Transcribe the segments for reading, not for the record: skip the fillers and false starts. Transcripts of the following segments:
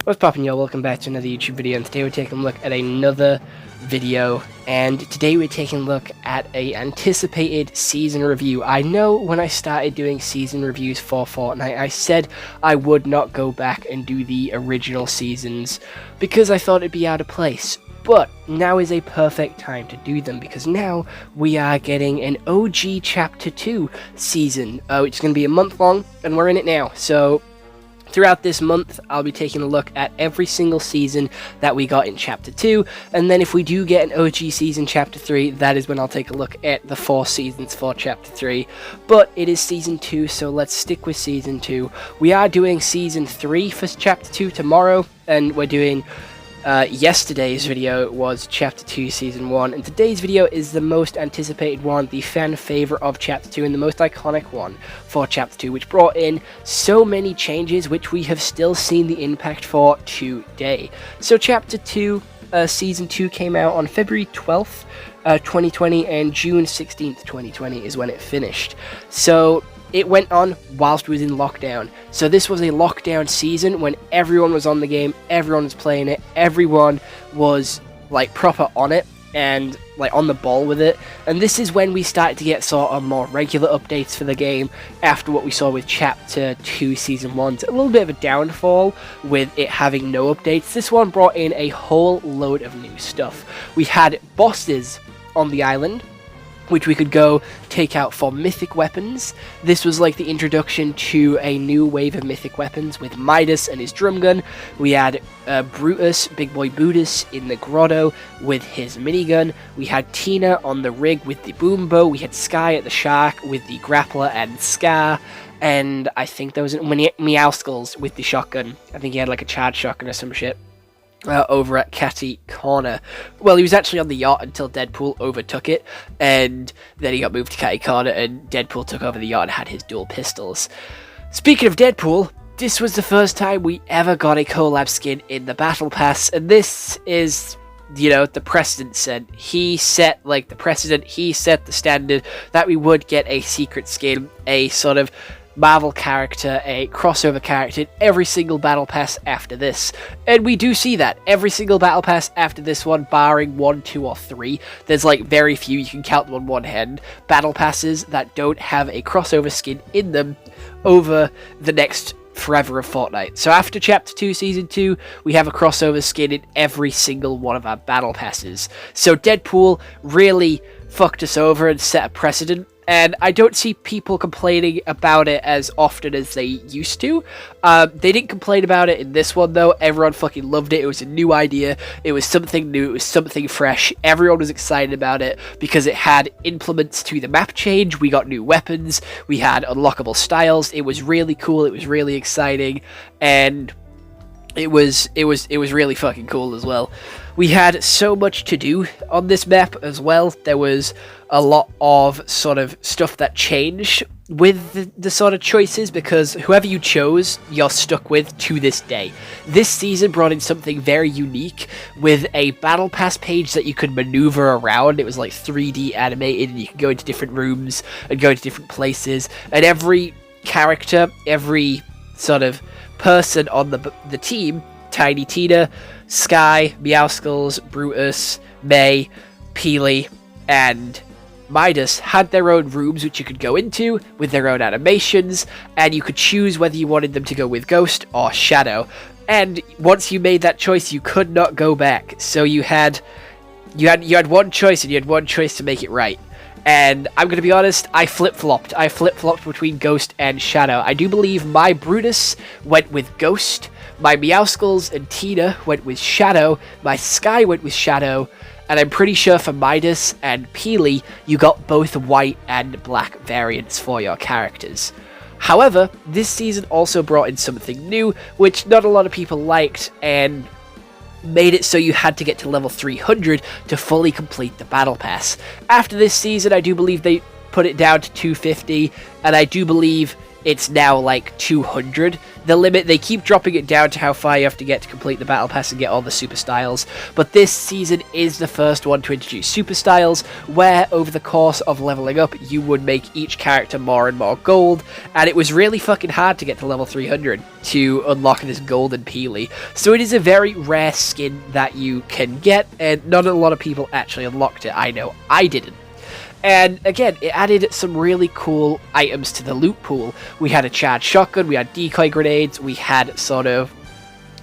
What's poppin', y'all? Welcome back to another YouTube video, and today we're taking a look at another video, and today we're taking a look at a anticipated season review. I know when I started doing season reviews for Fortnite, I said I would not go back and do the original seasons because I thought it'd be out of place. But now is a perfect time to do them because now we are getting an OG Chapter 2 season. It's going to be a month long, and we're in it now. So throughout this month, I'll be taking a look at every single season that we got in Chapter 2, and then if we do get an OG season Chapter 3, that is when I'll take a look at the 4 seasons for Chapter 3. But it is Season 2, so let's stick with Season 2. We are doing Season 3 for Chapter 2 tomorrow, and we're doing yesterday's video was Chapter 2 Season 1, and today's video is the most anticipated one, the fan favorite of Chapter 2, and the most iconic one for Chapter 2, which brought in so many changes which we have still seen the impact for today. So Chapter 2 Season 2 came out on February 12th, 2020, and June 16th, 2020 is when it finished. So it went on whilst we was in lockdown. So this was a lockdown season when everyone was on the game, everyone was playing it, everyone was like proper on it and like on the ball with it. And this is when we started to get sort of more regular updates for the game after what we saw with Chapter 2 Season 1. A little bit of a downfall with it having no updates. This one brought in a whole load of new stuff. We had bosses on the island, which we could go take out for mythic weapons. This was like the introduction to a new wave of mythic weapons with Midas and his drum gun. We had Brutus, Big Boy Brutus, in the grotto with his minigun. We had Tina on the rig with the boom bow. We had Sky at the shark with the grappler and Scar. And I think there was Meowskulls with the shotgun. I think he had like a charged shotgun or some shit. Over at Catty Corner. Well, he was actually on the yacht until Deadpool overtook it, and then he got moved to Catty Corner, and Deadpool took over the yacht and had his dual pistols. Speaking of Deadpool, this was the first time we ever got a collab skin in the Battle Pass, and this is, you know, the precedent set. He set, like, the precedent, he set the standard that we would get a secret skin, a sort of Marvel character, a crossover character in every single battle pass after this. And we do see that. Every single battle pass after this one, barring 1, 2, or 3. There's like very few, you can count them on one hand, battle passes that don't have a crossover skin in them over the next forever of Fortnite. So after Chapter 2 Season 2, we have a crossover skin in every single one of our battle passes. So Deadpool really fucked us over and set a precedent. And I don't see people complaining about it as often as they used to. They didn't complain about it in this one, though. Everyone fucking loved it. It was a new idea. It was something new. It was something fresh. Everyone was excited about it because it had implements to the map change. We got new weapons. We had unlockable styles. It was really cool. It was really exciting. And it was really fucking cool as well. We had so much to do on this map as well. There was a lot of sort of stuff that changed with the sort of choices, because whoever you chose, you're stuck with to this day. This season brought in something very unique with a battle pass page that you could maneuver around. It was like 3D animated, and you could go into different rooms and go to different places, and every character, every sort of person on the team, Tiny Tina, Sky, Meowskulls, Brutus, May, Peely, and Midas had their own rooms which you could go into with their own animations, and you could choose whether you wanted them to go with Ghost or Shadow. And once you made that choice, you could not go back. So you had one choice, and you had one choice to make it right. And I'm going to be honest, I flip-flopped. I flip-flopped between Ghost and Shadow. I do believe my Brutus went with Ghost, my Meowskulls and Tina went with Shadow, my Sky went with Shadow, and I'm pretty sure for Midas and Peely, you got both white and black variants for your characters. However, this season also brought in something new, which not a lot of people liked, and made it so you had to get to level 300 to fully complete the battle pass. After this season, I do believe they put it down to 250, and I do believe it's now like 200 the limit. They keep dropping it down to how far you have to get to complete the battle pass and get all the super styles, but this season is the first one to introduce super styles, where over the course of leveling up you would make each character more and more gold, and it was really fucking hard to get to level 300 to unlock this golden Peely. So it is a very rare skin that you can get, and not a lot of people actually unlocked it. I know I didn't. And again, it added some really cool items to the loot pool. We had a charged shotgun, we had decoy grenades, we had sort of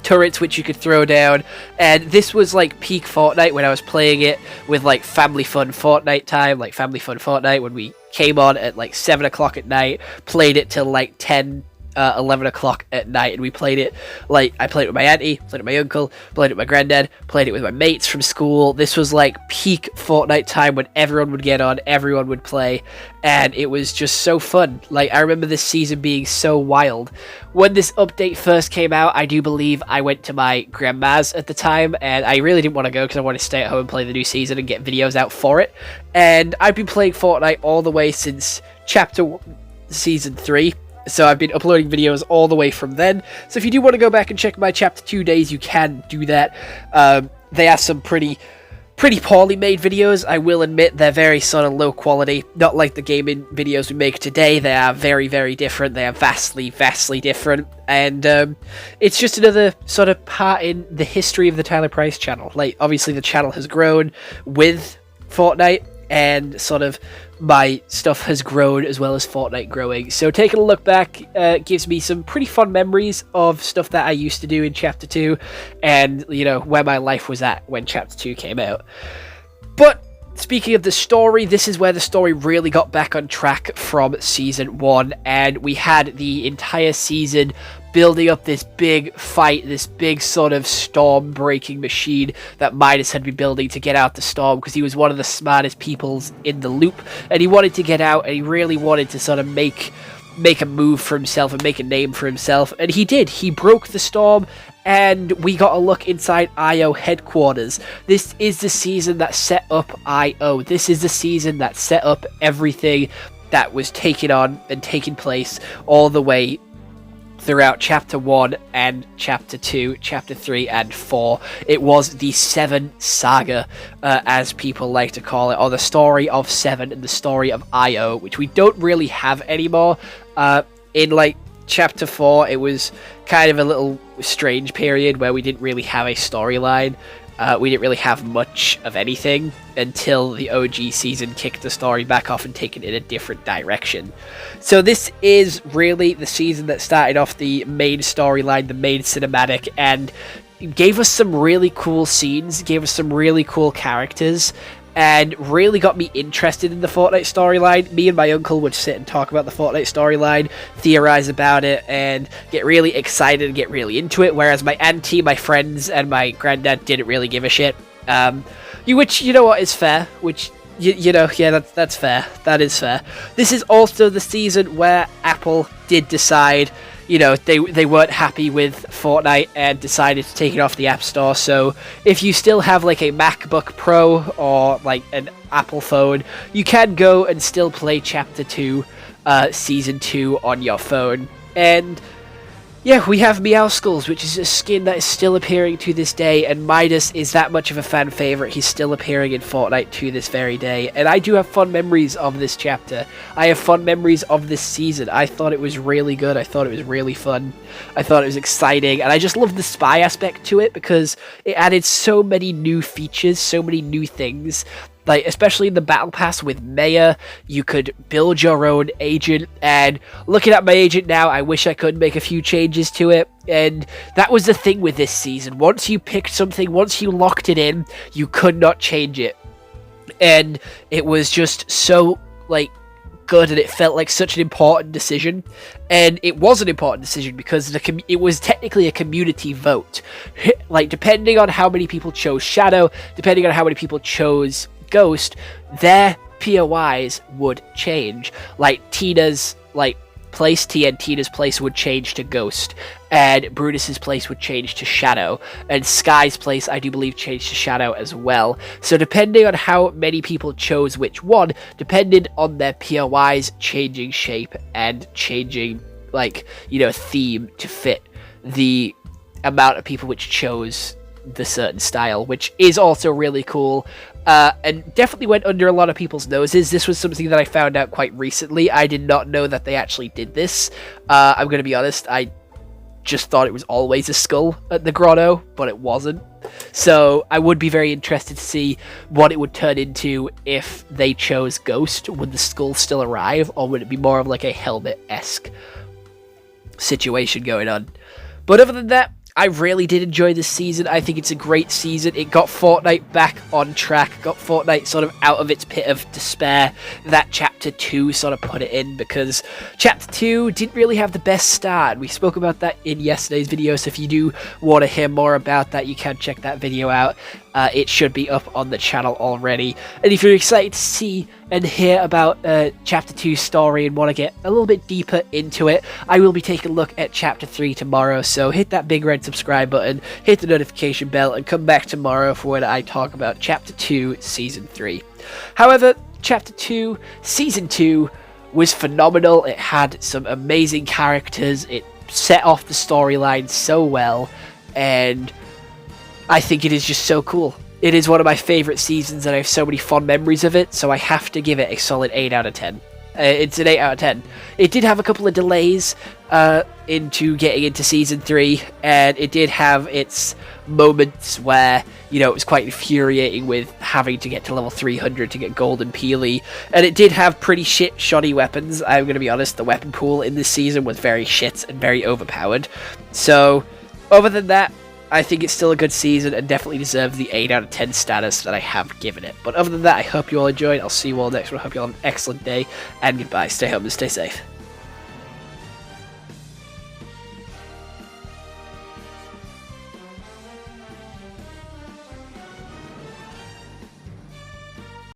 turrets which you could throw down, and this was like peak Fortnite when I was playing it with like family fun Fortnite time, like family fun Fortnite when we came on at like 7 o'clock at night, played it till like 10, 11 o'clock at night, and we played it, like, I played it with my auntie, played it with my uncle, played it with my granddad, played it with my mates from school. This was like peak Fortnite time when everyone would get on, everyone would play, and it was just so fun. Like, I remember this season being so wild. When this update first came out, I do believe I went to my grandma's at the time, and I really didn't want to go because I wanted to stay at home and play the new season and get videos out for it. And I've been playing Fortnite all the way since Season 3. So I've been uploading videos all the way from then. So if you do want to go back and check my Chapter 2 days, you can do that. They are some pretty poorly made videos, I will admit. They're very sort of low quality, not like the gaming videos we make today. They are very, very different. They are vastly, vastly different. And it's just another sort of part in the history of the Tyler Price channel. Like, obviously the channel has grown with Fortnite, and sort of my stuff has grown as well as Fortnite growing. So taking a look back gives me some pretty fun memories of stuff that I used to do in Chapter 2, and, you know, where my life was at when Chapter 2 came out. But speaking of the story, this is where the story really got back on track from Season 1, and we had the entire season building up this big fight, this big sort of storm-breaking machine that Midas had been building to get out the storm, because he was one of the smartest people in the loop, and he wanted to get out, and he really wanted to sort of make a move for himself and make a name for himself, and he did. He broke the storm, and we got a look inside IO headquarters. This is the season that set up IO. This is the season that set up everything that was taken on and taking place all the way throughout Chapter 1 and Chapter 2, Chapter 3 and 4. It was the 7 saga, as people like to call it, or the story of 7 and the story of IO, which we don't really have anymore. In like Chapter 4, it was kind of a little strange period where we didn't really have a storyline. We didn't really have much of anything until the OG season kicked the story back off and taken it in a different direction. So this is really the season that started off the main storyline, the main cinematic, and gave us some really cool scenes, gave us some really cool characters, and really got me interested in the Fortnite storyline. Me and my uncle would sit and talk about the Fortnite storyline, theorize about it, and get really excited and get really into it, whereas my auntie, my friends, and my granddad didn't really give a shit. Which, you know what, is fair. Which, you know, yeah, that's fair. That is fair. This is also the season where Apple did decide, you know, they weren't happy with Fortnite and decided to take it off the App Store. So if you still have like a MacBook Pro or like an Apple phone, you can go and still play Chapter 2, Season 2 on your phone. And yeah, we have Meowskulls, which is a skin that is still appearing to this day, and Midas is that much of a fan favorite. He's still appearing in Fortnite to this very day, and I do have fond memories of this chapter. I have fond memories of this season. I thought it was really good. I thought it was really fun. I thought it was exciting, and I just loved the spy aspect to it because it added so many new features, so many new things. Like, especially in the Battle Pass with Maya, you could build your own agent, and looking at my agent now, I wish I could make a few changes to it, and that was the thing with this season. Once you picked something, once you locked it in, you could not change it, and it was just so, like, good, and it felt like such an important decision. And it was an important decision because it was technically a community vote. Like, depending on how many people chose Shadow, depending on how many people chose Ghost, their POIs would change. Like, Tina's, like, place, TNTina's place would change to Ghost, and Brutus's place would change to Shadow, and Sky's place, I do believe, changed to Shadow as well. So depending on how many people chose which one, depended on their POIs changing shape and changing, like, you know, theme to fit the amount of people which chose the certain style, which is also really cool, and definitely went under a lot of people's noses. This was something that I found out quite recently. I did not know that they actually did this. I'm going to be honest, I just thought it was always a skull at the grotto, but it wasn't. So I would be very interested to see what it would turn into if they chose Ghost. Would the skull still arrive, or would it be more of like a helmet-esque situation going on? But other than that, I really did enjoy this season. I think it's a great season. It got Fortnite back on track, got Fortnite sort of out of its pit of despair that Chapter 2 sort of put it in, because Chapter 2 didn't really have the best start. We spoke about that in yesterday's video, so if you do want to hear more about that, you can check that video out. It should be up on the channel already. And if you're excited to see and hear about Chapter 2's story and want to get a little bit deeper into it, I will be taking a look at Chapter 3 tomorrow, so hit that big red subscribe button, hit the notification bell, and come back tomorrow for when I talk about Chapter 2 Season 3. However, Chapter 2 Season 2 was phenomenal. It had some amazing characters, it set off the storyline so well, and I think it is just so cool. It is one of my favourite seasons, and I have so many fond memories of it, so I have to give it a solid 8 out of 10. It's an 8 out of 10. It did have a couple of delays into getting into Season 3, and it did have its moments where, you know, it was quite infuriating with having to get to level 300 to get Golden Peely, and it did have pretty shoddy weapons. I'm going to be honest, the weapon pool in this season was very shit and very overpowered. So, other than that, I think it's still a good season and definitely deserves the 8 out of 10 status that I have given it. But other than that, I hope you all enjoyed. I'll see you all next one. I hope you all have an excellent day, and goodbye. Stay home and stay safe.